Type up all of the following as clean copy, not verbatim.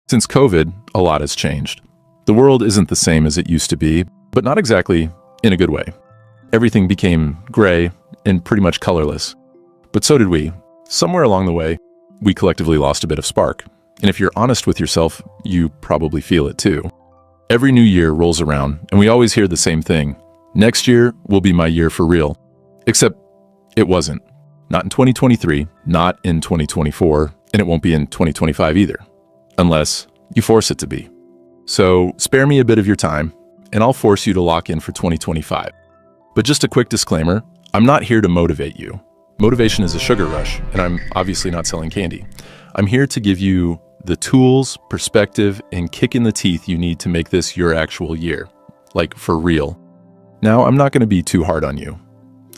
Since COVID, a lot has changed. The world isn't the same as it used to be, but not exactly in a good way. Everything became gray and pretty much colorless. But so did we. Somewhere along the way, we collectively lost a bit of spark. And if you're honest with yourself, you probably feel it too. Every new year rolls around, and we always hear the same thing. Next year will be my year for real. Except it wasn't. Not in 2023, not in 2024, and it won't be in 2025 either. Unless you force it to be. So spare me a bit of your time, and I'll force you to lock in for 2025. But just a quick disclaimer, I'm not here to motivate you. Motivation is a sugar rush, and I'm obviously not selling candy. I'm here to give you the tools, perspective, and kick in the teeth you need to make this your actual year. Like, for real. Now, I'm not going to be too hard on you.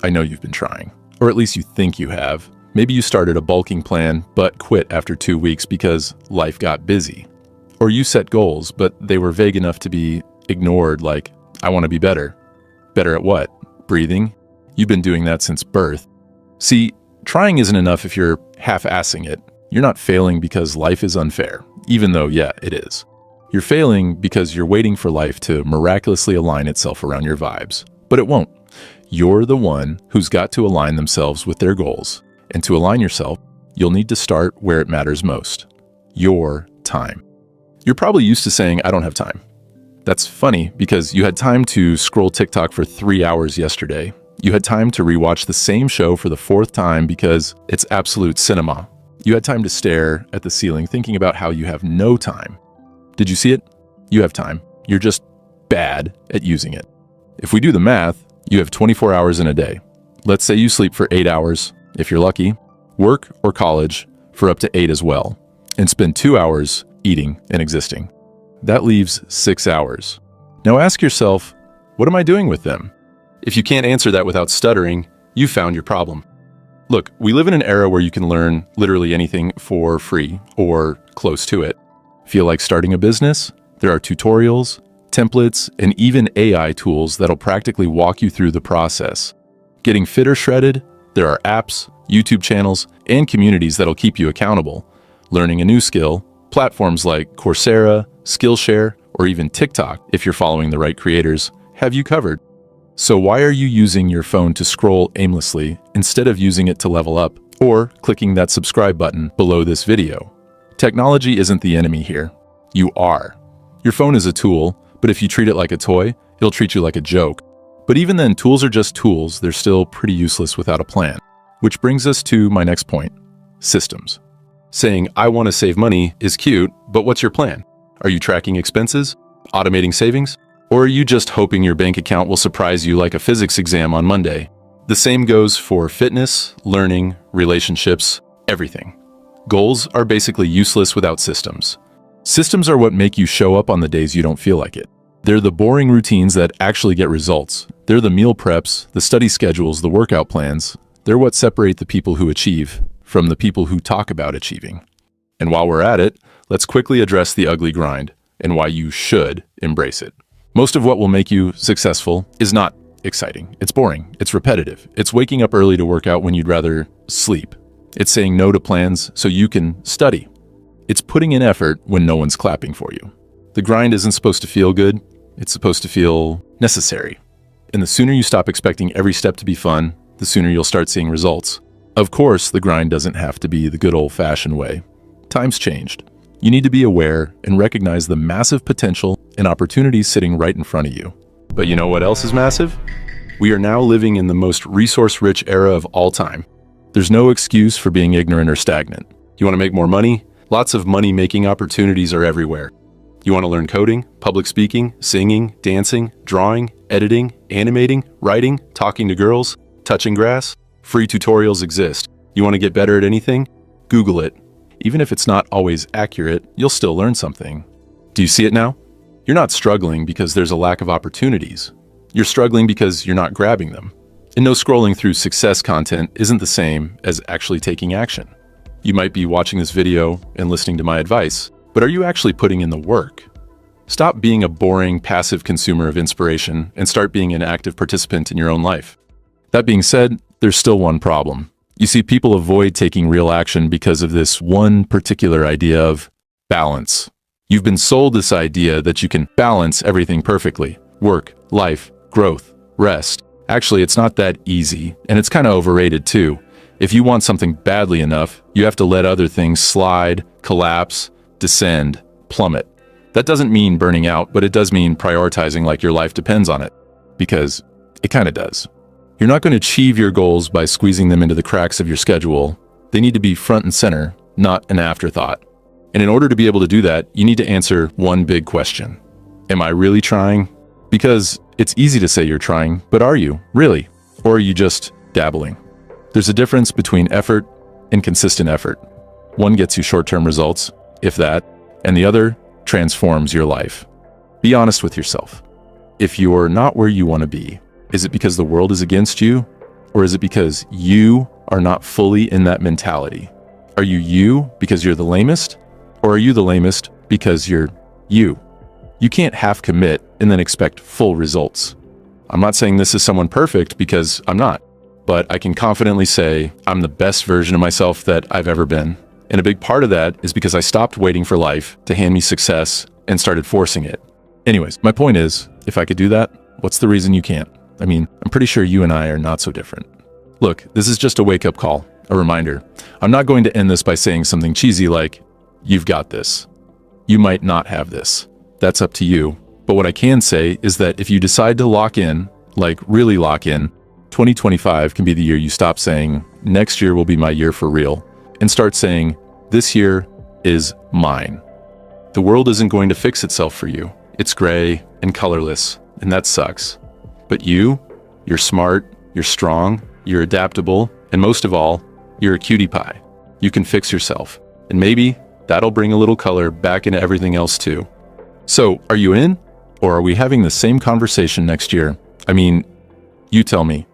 I know you've been trying. Or at least you think you have. Maybe you started a bulking plan, but quit after 2 weeks because life got busy. Or you set goals, but they were vague enough to be ignored, like, I want to be better. Better at what? Breathing? You've been doing that since birth. See, trying isn't enough if you're half-assing it. You're not failing because life is unfair, even though, yeah, it is. You're failing because you're waiting for life to miraculously align itself around your vibes. But it won't. You're the one who's got to align themselves with their goals. And to align yourself, you'll need to start where it matters most. Your time. You're probably used to saying, I don't have time. That's funny because you had time to scroll TikTok for 3 hours yesterday. You had time to rewatch the same show for the 4th time because it's absolute cinema. You had time to stare at the ceiling thinking about how you have no time. Did you see it? You have time. You're just bad at using it. If we do the math, you have 24 hours in a day. Let's say you sleep for 8 hours, if you're lucky, work or college for up to 8 as well, and spend 2 hours eating and existing. That leaves 6 hours. Now ask yourself, what am I doing with them? If you can't answer that without stuttering, you found your problem. Look, we live in an era where you can learn literally anything for free or close to it. Feel like starting a business? There are tutorials, templates, and even AI tools that'll practically walk you through the process. Getting fit or shredded? There are apps, YouTube channels, and communities that'll keep you accountable. Learning a new skill? Platforms like Coursera, Skillshare, or even TikTok, if you're following the right creators, have you covered. So why are you using your phone to scroll aimlessly instead of using it to level up or clicking that subscribe button below this video? Technology isn't the enemy here. You are. Your phone is a tool, but if you treat it like a toy, it'll treat you like a joke. But even then, tools are just tools. They're still pretty useless without a plan. Which brings us to my next point, systems. Saying, I want to save money is cute, but what's your plan? Are you tracking expenses? Automating savings? Or are you just hoping your bank account will surprise you like a physics exam on Monday? The same goes for fitness, learning, relationships, everything. Goals are basically useless without systems. Systems are what make you show up on the days you don't feel like it. They're the boring routines that actually get results. They're the meal preps, the study schedules, the workout plans. They're what separate the people who achieve from the people who talk about achieving. And while we're at it, let's quickly address the ugly grind and why you should embrace it. Most of what will make you successful is not exciting. It's boring. It's repetitive. It's waking up early to work out when you'd rather sleep. It's saying no to plans so you can study. It's putting in effort when no one's clapping for you. The grind isn't supposed to feel good. It's supposed to feel necessary. And the sooner you stop expecting every step to be fun, the sooner you'll start seeing results. Of course, the grind doesn't have to be the good old-fashioned way. Time's changed. You need to be aware and recognize the massive potential and opportunities sitting right in front of you. But you know what else is massive? We are now living in the most resource-rich era of all time. There's no excuse for being ignorant or stagnant. You want to make more money? Lots of money-making opportunities are everywhere. You want to learn coding, public speaking, singing, dancing, drawing, editing, animating, writing, talking to girls, touching grass? Free tutorials exist. You want to get better at anything? Google it. Even if it's not always accurate, you'll still learn something. Do you see it now? You're not struggling because there's a lack of opportunities. You're struggling because you're not grabbing them. And no, scrolling through success content isn't the same as actually taking action. You might be watching this video and listening to my advice, but are you actually putting in the work? Stop being a boring, passive consumer of inspiration and start being an active participant in your own life. That being said, there's still one problem. You see, people avoid taking real action because of this one particular idea of balance. You've been sold this idea that you can balance everything perfectly. Work, life, growth, rest. Actually, it's not that easy, and it's kind of overrated too. If you want something badly enough, you have to let other things slide, collapse, descend, plummet. That doesn't mean burning out, but it does mean prioritizing like your life depends on it. Because it kind of does. You're not going to achieve your goals by squeezing them into the cracks of your schedule. They need to be front and center, not an afterthought. And in order to be able to do that, you need to answer one big question. Am I really trying? Because it's easy to say you're trying, but are you, really? Or are you just dabbling? There's a difference between effort and consistent effort. One gets you short-term results, if that, and the other transforms your life. Be honest with yourself. If you're not where you want to be, is it because the world is against you? Or is it because you are not fully in that mentality? Are you because you're the lamest? Or are you the lamest because you're you? You can't half commit and then expect full results. I'm not saying this is someone perfect because I'm not, but I can confidently say I'm the best version of myself that I've ever been. And a big part of that is because I stopped waiting for life to hand me success and started forcing it. Anyways, my point is, if I could do that, what's the reason you can't? I mean, I'm pretty sure you and I are not so different. Look, this is just a wake-up call, a reminder. I'm not going to end this by saying something cheesy like, you've got this. You might not have this. That's up to you. But what I can say is that if you decide to lock in, like really lock in, 2025 can be the year you stop saying, next year will be my year for real, and start saying, this year is mine. The world isn't going to fix itself for you. It's gray and colorless, and that sucks. But you're smart, you're strong, you're adaptable, and most of all, you're a cutie pie. You can fix yourself. And maybe that'll bring a little color back into everything else too. So, are you in? Or are we having the same conversation next year? I mean, you tell me.